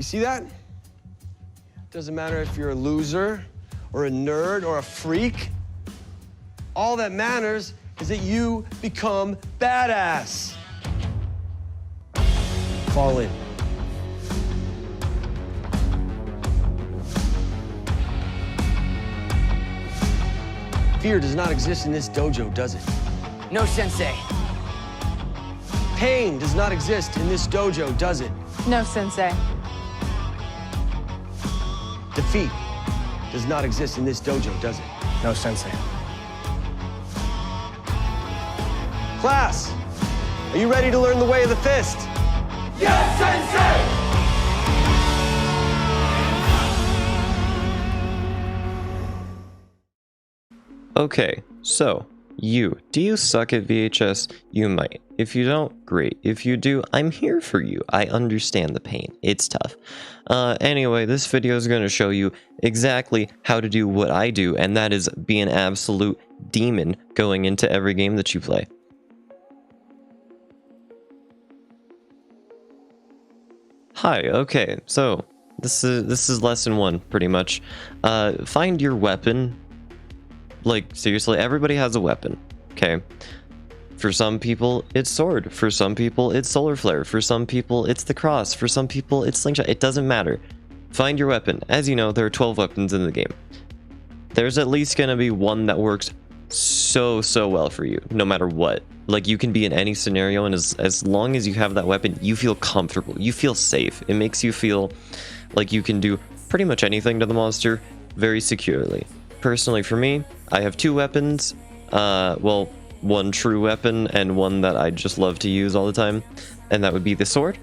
You see that? Doesn't matter if you're a loser or a nerd or a freak. All that matters is that you become badass. Fall in. Fear does not exist in this dojo, does it? No, Sensei. Pain does not exist in this dojo, does it? No, Sensei. Defeat does not exist in this dojo, does it? No, Sensei. Class, are you ready to learn the way of the fist? Yes, Sensei! Okay, so, do you suck at VHS? You might. If you don't, great. If you do, I'm here for you. I understand the pain. It's tough. Anyway, this video is going to show you exactly how to do what I do, and that is be an absolute demon going into every game that you play. Hi, okay, so, this is lesson 1, pretty much. Find your weapon. Like, seriously, everybody has a weapon, okay? For some people, it's sword. For some people, it's solar flare. For some people, it's the cross. For some people, it's slingshot. It doesn't matter. Find your weapon. As you know, there are 12 weapons in the game. There's at least gonna be one that works so well for you, no matter what. Like, you can be in any scenario, and as long as you have that weapon, you feel comfortable. You feel safe. It makes you feel like you can do pretty much anything to the monster very securely. Personally, for me, I have 2 weapons. Well, one true weapon and one that I just love to use all the time, and that would be the sword.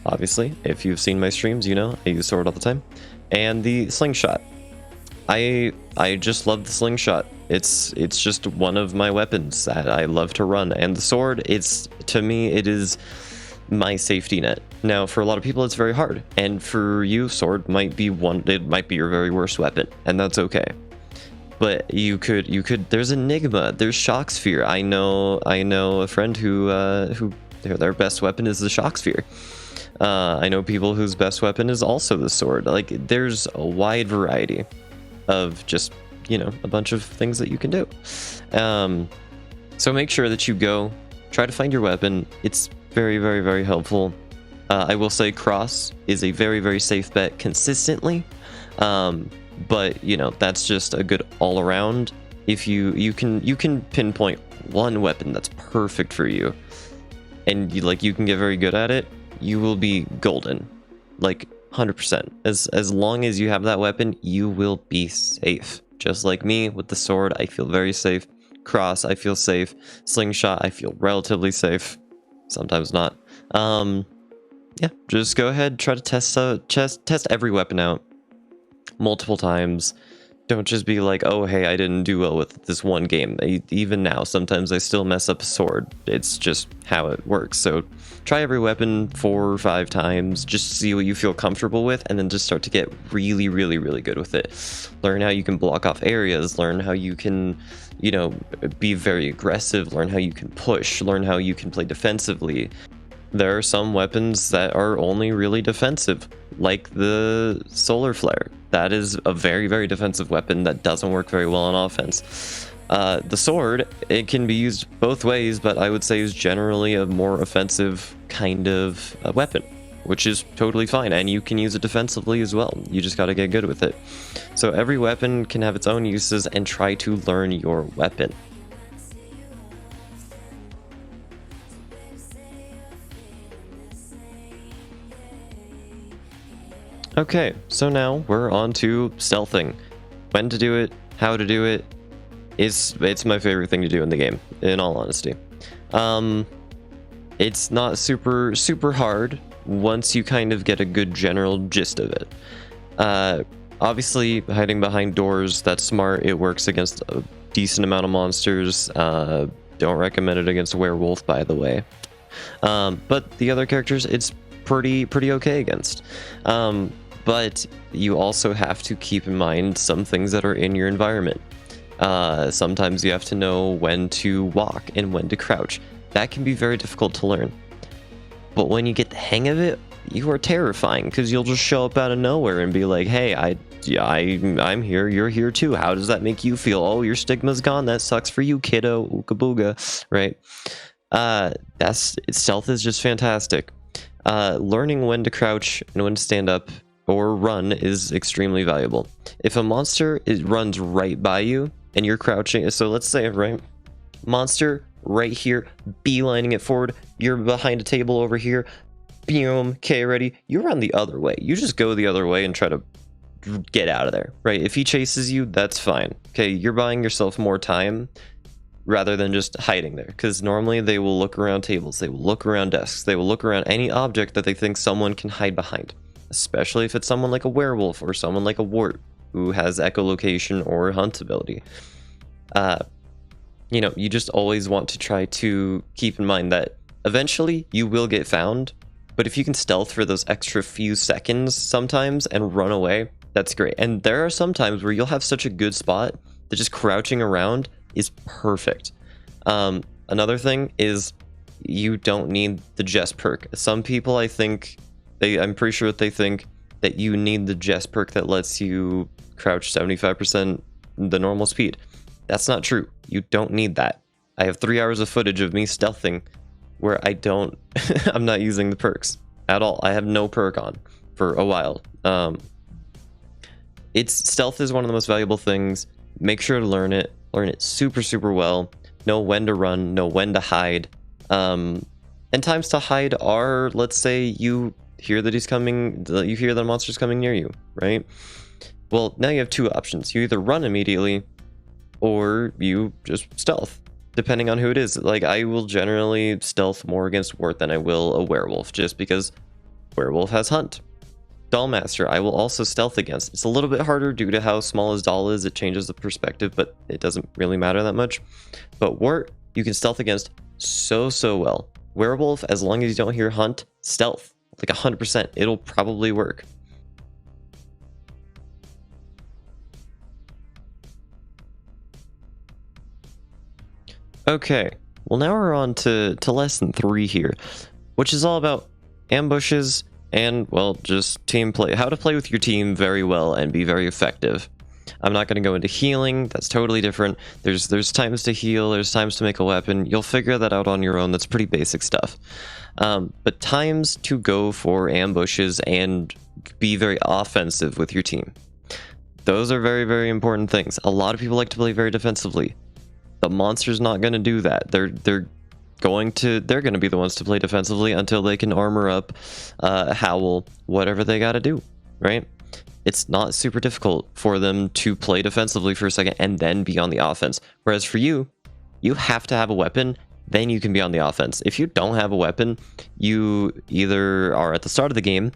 Obviously, if you've seen my streams, you know I use sword all the time, and the slingshot. I just love the slingshot. It's just one of my weapons that I love to run, and the sword, to me it is my safety net. Now, for a lot of people, it's very hard, and for you, sword might be it might be your very worst weapon, and that's okay. But you could, there's Enigma, there's Shock Sphere. I know a friend who their best weapon is the Shock Sphere. I know people whose best weapon is also the sword. Like, there's a wide variety of just, you know, a bunch of things that you can do. So make sure that you try to find your weapon. It's very helpful. I will say cross is a very safe bet consistently. But, you know, that's just a good all-around. If you can pinpoint one weapon that's perfect for you, and you can get very good at it, you will be golden, like 100%. As long as you have that weapon, you will be safe. Just like me with the sword, I feel very safe. Cross, I feel safe. Slingshot, I feel relatively safe. Sometimes not. Yeah, just go ahead, try to test every weapon out multiple times. Don't just be like, oh hey, I didn't do well with this one game. Even now, sometimes I still mess up a sword. It's just how it works. So try every weapon 4 or 5 times, just see what you feel comfortable with, and then just start to get really good with it. Learn how you can block off areas, learn how you can, you know, be very aggressive, learn how you can push, learn how you can play defensively. There are some weapons that are only really defensive, like the solar flare. That is a very defensive weapon that doesn't work very well on offense. The sword, it can be used both ways, but I would say is generally a more offensive kind of weapon, which is totally fine, and you can use it defensively as well. You just gotta get good with it. So every weapon can have its own uses, and try to learn your weapon. Okay, so now we're on to stealthing. When to do it, how to do it. It's my favorite thing to do in the game, in all honesty. It's not super hard once you kind of get a good general gist of it. Obviously, hiding behind doors, that's smart. It works against a decent amount of monsters. Don't recommend it against a werewolf, by the way. But the other characters, it's pretty okay against. But you also have to keep in mind some things that are in your environment. Sometimes you have to know when to walk and when to crouch. That can be very difficult to learn. But when you get the hang of it, you are terrifying because you'll just show up out of nowhere and be like, hey, I'm here, you're here too. How does that make you feel? Oh, your stigma's gone. That sucks for you, kiddo. Ooga booga, right? Stealth is just fantastic. Learning when to crouch and when to stand up or run is extremely valuable. If a monster runs right by you and you're crouching, so let's say, right, monster right here, beelining it forward, you're behind a table over here, boom, okay, ready, you run the other way. You just go the other way and try to get out of there, right? If he chases you, that's fine. Okay, you're buying yourself more time rather than just hiding there, because normally they will look around tables, they will look around desks, they will look around any object that they think someone can hide behind, especially if it's someone like a werewolf or someone like a wart who has echolocation or hunt ability. You know, you just always want to try to keep in mind that eventually you will get found, but if you can stealth for those extra few seconds sometimes and run away, that's great. And there are some times where you'll have such a good spot that just crouching around is perfect. Another thing is you don't need the Jest perk. Some people, I think, I'm pretty sure that they think that you need the Jest perk that lets you crouch 75% the normal speed. That's not true. You don't need that. I have 3 hours of footage of me stealthing where I'm not using the perks at all. I have no perk on for a while. Stealth is one of the most valuable things. Make sure to learn it super, super well. Know when to run, know when to hide. And times to hide are, let's say you hear that he's coming, you hear that a monster's coming near you, right? Well, now you have two options. You either run immediately or you just stealth, depending on who it is. Like, I will generally stealth more against wart than I will a werewolf, just because werewolf has hunt. Dollmaster, I will also stealth against. It's a little bit harder due to how small his doll is. It changes the perspective, but it doesn't really matter that much. But wart, you can stealth against so well. Werewolf, as long as you don't hear hunt, stealth, like 100%. It'll probably work. Okay, well now we're on to lesson 3 here, which is all about ambushes and, well, just team play. How to play with your team very well and be very effective. I'm not going to go into healing. That's totally different. There's times to heal. There's times to make a weapon. You'll figure that out on your own. That's pretty basic stuff. But times to go for ambushes and be very offensive with your team. Those are very, very important things. A lot of people like to play very defensively. The monster's not going to do that. They're going to be the ones to play defensively until they can armor up, howl, whatever they got to do, right? It's not super difficult for them to play defensively for a second and then be on the offense. Whereas for you, you have to have a weapon, then you can be on the offense. If you don't have a weapon, you either are at the start of the game,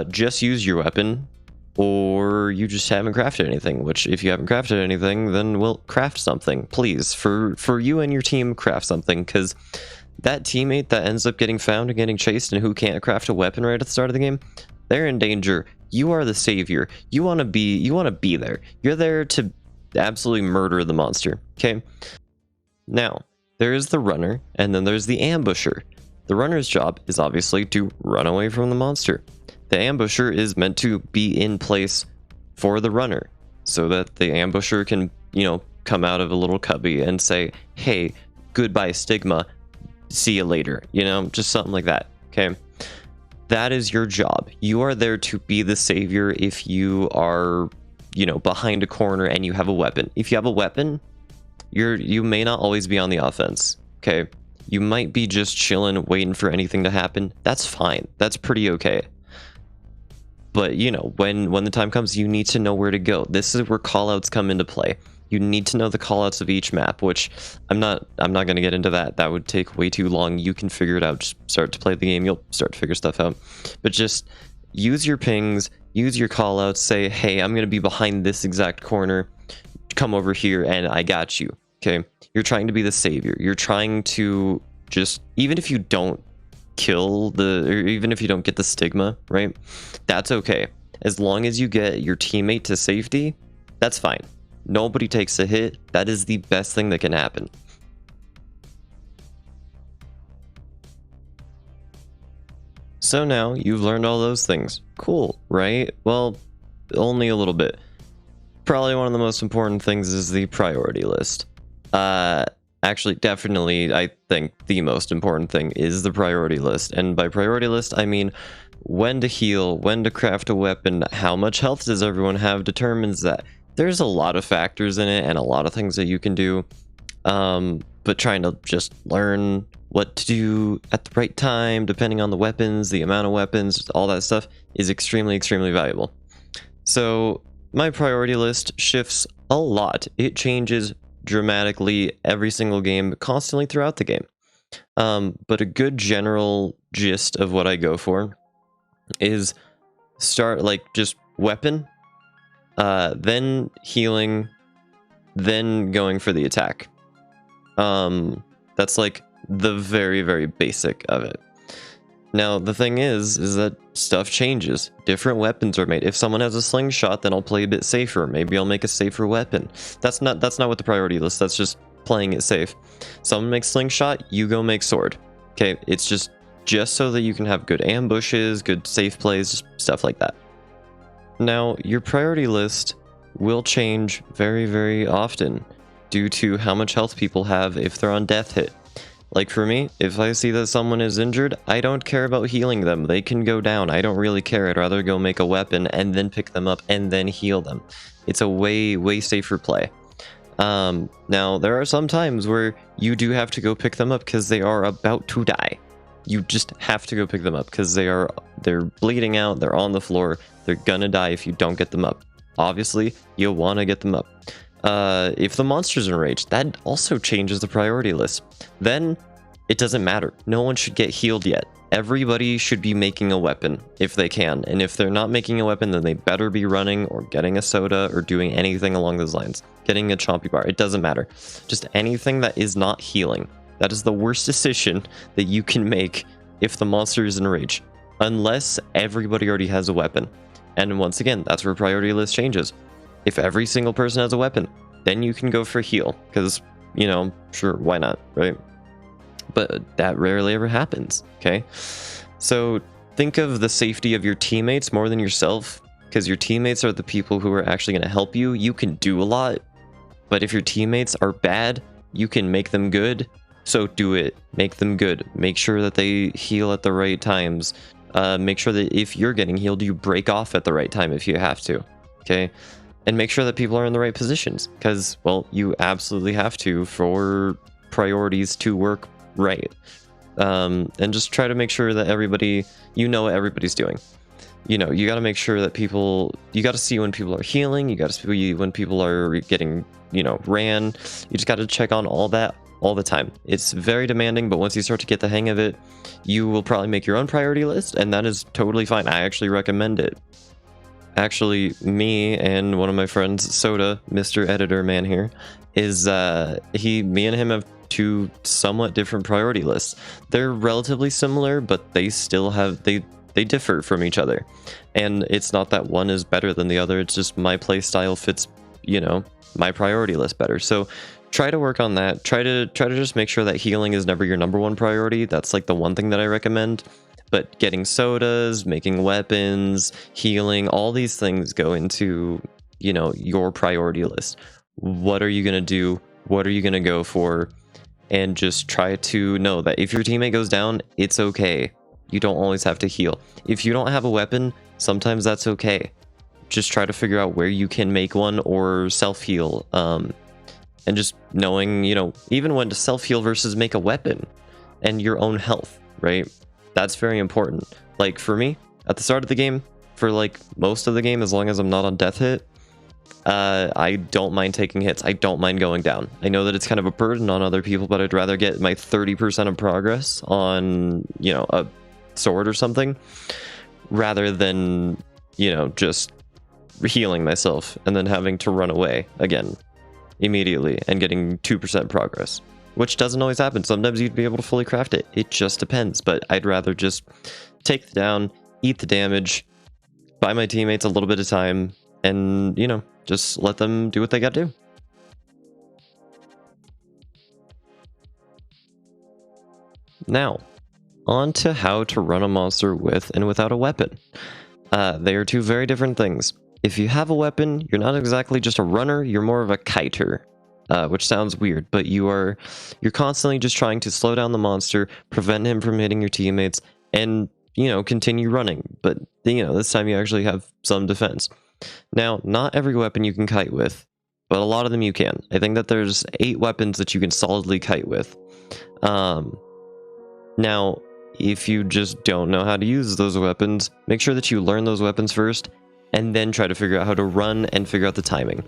just use your weapon, or you just haven't crafted anything, which if you haven't crafted anything, then we'll craft something. Please, for you and your team, craft something, because that teammate that ends up getting found and getting chased and who can't craft a weapon right at the start of the game, they're in danger. You are the savior. You want to be there. You're there to absolutely murder the monster, okay? Now, there is the runner, and then there's the ambusher. The runner's job is obviously to run away from the monster. The ambusher is meant to be in place for the runner so that the ambusher can, come out of a little cubby and say, hey, goodbye stigma, see you later, just something like that, okay? That is your job. You are there to be the savior if you are, behind a corner and you have a weapon. If you have a weapon, you may not always be on the offense, okay? You might be just chilling, waiting for anything to happen. That's fine. That's pretty okay. But, when the time comes, you need to know where to go. This is where callouts come into play. You need to know the callouts of each map, which I'm not going to get into that. That would take way too long. You can figure it out. Just start to play the game. You'll start to figure stuff out. But just use your pings, use your callouts, say, hey, I'm going to be behind this exact corner. Come over here and I got you. Okay? You're trying to be the savior. You're trying to just, even if you don't even if you don't get the stigma, right? That's okay. As long as you get your teammate to safety, that's fine. Nobody takes a hit. That is the best thing that can happen. So now you've learned all those things. Cool, right? Well, only a little bit. Probably one of the most important things is the priority list. Actually, definitely, I think the most important thing is the priority list. And by priority list, I mean when to heal, when to craft a weapon, how much health does everyone have determines that. There's a lot of factors in it and a lot of things that you can do. But trying to just learn what to do at the right time, depending on the weapons, the amount of weapons, all that stuff is extremely, extremely valuable. So my priority list shifts a lot. It changes dramatically every single game, constantly throughout the game. But a good general gist of what I go for is start like just weapon, then healing, then going for the attack. That's like the very, very basic of it. Now, the thing is that stuff changes. Different weapons are made. If someone has a slingshot, then I'll play a bit safer. Maybe I'll make a safer weapon. That's not what the priority list. That's just playing it safe. Someone makes slingshot, you go make sword. Okay, it's just so that you can have good ambushes, good safe plays, stuff like that. Now, your priority list will change very, very often due to how much health people have if they're on death hit. Like for me, if I see that someone is injured, I don't care about healing them. They can go down. I don't really care. I'd rather go make a weapon and then pick them up and then heal them. It's a way, way safer play. Now, there are some times where you do have to go pick them up because they are about to die. You just have to go pick them up because they're bleeding out. They're on the floor. They're gonna die if you don't get them up. Obviously, you'll want to get them up. If the monster's enraged, that also changes the priority list. Then it doesn't matter. No one should get healed yet. Everybody should be making a weapon if they can. And if they're not making a weapon, then they better be running or getting a soda or doing anything along those lines. Getting a chompy bar. It doesn't matter. Just anything that is not healing. That is the worst decision that you can make if the monster is enraged. Unless everybody already has a weapon. And once again, that's where priority list changes. If every single person has a weapon, then you can go for heal. Because, you know, sure, why not, right? But that rarely ever happens, okay? So think of the safety of your teammates more than yourself. Because your teammates are the people who are actually going to help you. You can do a lot. But if your teammates are bad, you can make them good. So do it. Make them good. Make sure that they heal at the right times. Make sure that if you're getting healed, you break off at the right time if you have to, okay? And make sure that people are in the right positions, because, well, you absolutely have to for priorities to work right. And just try to make sure that everybody, you know what everybody's doing. You know, you got to make sure that people, you got to see when people are healing, you got to see when people are getting, you know, ran. You just got to check on all that all the time. It's very demanding, but once you start to get the hang of it, you will probably make your own priority list, and that is totally fine. I actually recommend it. Actually, me and one of my friends, Soda, Mr. Editor Man here, is me and him have two somewhat different priority lists. They're relatively similar, but they still have they differ from each other. And it's not that one is better than the other, it's just my play style fits, you know, my priority list better. So try to work on that. Try to just make sure that healing is never your number one priority. That's like the one thing that I recommend. But getting sodas, making weapons, healing, all these things go into, you know, your priority list. What are you going to do? What are you going to go for? And just try to know that if your teammate goes down, it's okay. You don't always have to heal. If you don't have a weapon, sometimes that's okay. Just try to figure out where you can make one or self-heal. And just knowing, you know, even when to self-heal versus make a weapon and your own health, right? That's very important. Like for me, at the start of the game, for like most of the game, as long as I'm not on death hit, I don't mind taking hits. I don't mind going down. I know that it's kind of a burden on other people, but I'd rather get my 30% of progress on, you know, a sword or something, rather than, you know, just healing myself and then having to run away again immediately and getting 2% progress. Which doesn't always happen. Sometimes you'd be able to fully craft it. It just depends. But I'd rather just take the down, eat the damage, buy my teammates a little bit of time, and, you know, just let them do what they gotta do. Now, on to how to run a monster with and without a weapon. They are two very different things. If you have a weapon, you're not exactly just a runner, you're more of a kiter. Which sounds weird, but you're constantly just trying to slow down the monster, prevent him from hitting your teammates, and, continue running. But, this time you actually have some defense. Now, not every weapon you can kite with, but a lot of them you can. I think that there's 8 weapons that you can solidly kite with. Now, if you just don't know how to use those weapons, make sure that you learn those weapons first, and then try to figure out how to run and figure out the timing.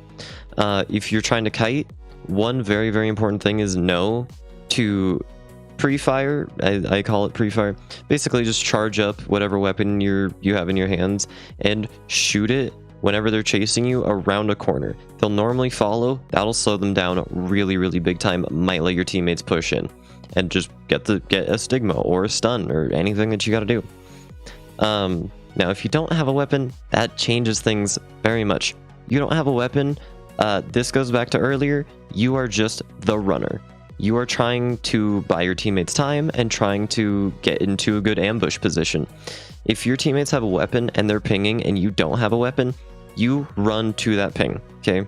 If you're trying to kite, one very, very important thing is know to pre-fire. I call it pre-fire. Basically, just charge up whatever weapon you have in your hands and shoot it whenever they're chasing you around a corner. They'll normally follow. That'll slow them down really, really big time. Might let your teammates push in and just get a stigma or a stun or anything that you got to do. Now, if you don't have a weapon, that changes things very much. You don't have a weapon. This goes back to earlier. You are just the runner. You are trying to buy your teammates time and trying to get into a good ambush position. If your teammates have a weapon and they're pinging and you don't have a weapon, you run to that ping, okay?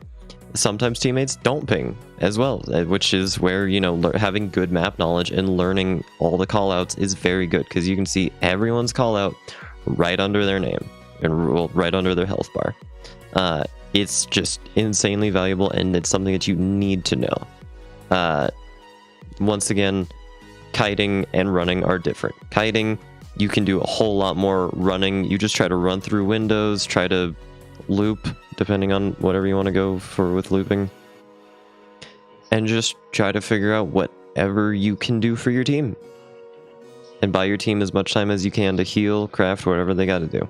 Sometimes teammates don't ping as well, which is where, having good map knowledge and learning all the callouts is very good, because you can see everyone's callout right under their name and right under their health bar. It's just insanely valuable, and it's something that you need to know. Once again, kiting and running are different. Kiting, you can do a whole lot more. Running, you just try to run through windows, try to loop, depending on whatever you want to go for with looping, and just try to figure out whatever you can do for your team, and buy your team as much time as you can to heal, craft, whatever they got to do.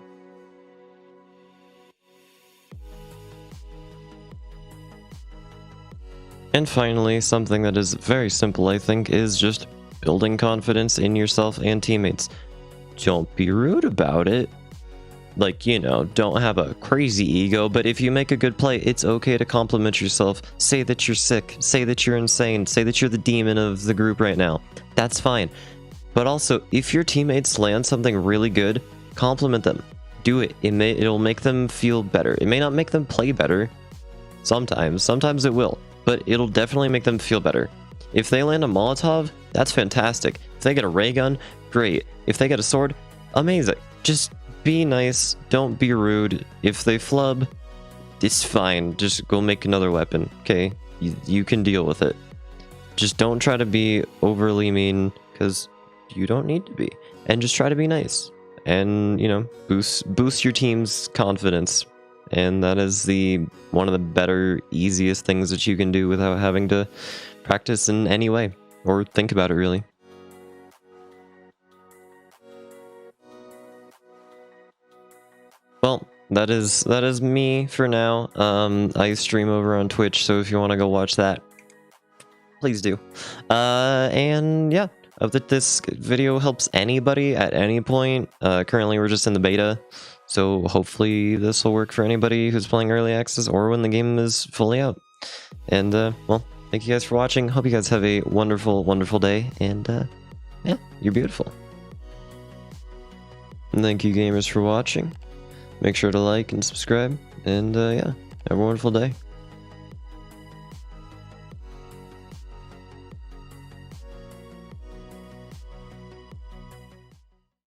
And finally, something that is very simple, I think, is just building confidence in yourself and teammates. Don't be rude about it. Don't have a crazy ego, but if you make a good play, it's okay to compliment yourself. Say that you're sick. Say that you're insane. Say that you're the demon of the group right now. That's fine. But also, if your teammates land something really good, compliment them. Do it. It'll make them feel better. It may not make them play better. Sometimes it will, but it'll definitely make them feel better. If they land a Molotov, that's fantastic. If they get a ray gun, great. If they get a sword, amazing. Just be nice. Don't be rude. If they flub, it's fine. Just go make another weapon, okay? You can deal with it. Just don't try to be overly mean, because you don't need to be. And just try to be nice. And, boost your team's confidence. And that is one of the better, easiest things that you can do without having to practice in any way or think about it, really. Well, that is me for now. I stream over on Twitch, so if you want to go watch that, please do. And yeah, if this video helps anybody at any point, currently we're just in the beta. So hopefully this will work for anybody who's playing early access or when the game is fully out. And, well, thank you guys for watching. Hope you guys have a wonderful, wonderful day. And, yeah, you're beautiful. And thank you, gamers, for watching. Make sure to like and subscribe. And, yeah, have a wonderful day.